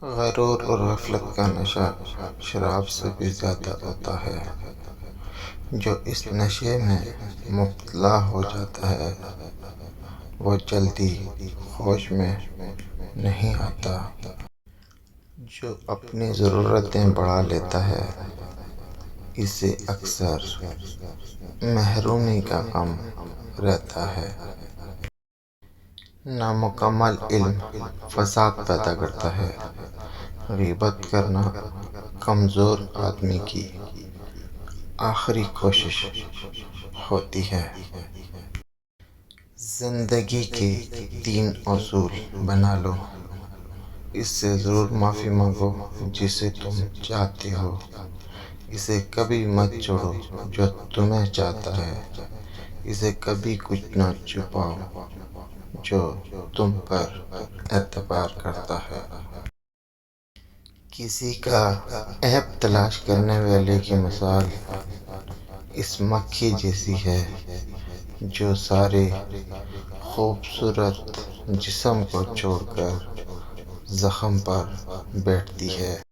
غرور اور غفلت کا نشہ شراب سے بھی زیادہ ہوتا ہے۔ جو اس نشے میں مبتلا ہو جاتا ہے وہ جلدی ہوش میں نہیں آتا۔ جو اپنی ضرورتیں بڑھا لیتا ہے اسے اکثر محرومی کا غم رہتا ہے۔ نامکمل علم فساد پیدا کرتا ہے۔ غیبت کرنا کمزور آدمی کی آخری کوشش ہوتی ہے۔ زندگی کے 3 اصول بنا لو۔ اس سے ضرور معافی مانگو جسے تم چاہتے ہو۔ اسے کبھی مت چھوڑو جو تمہیں چاہتا ہے۔ اسے کبھی کچھ نہ چھپاؤ جو تم پر اعتبار کرتا ہے۔ کسی کا عیب تلاش کرنے والے کی مثال اس مکھی جیسی ہے جو سارے خوبصورت جسم کو چھوڑ کر زخم پر بیٹھتی ہے۔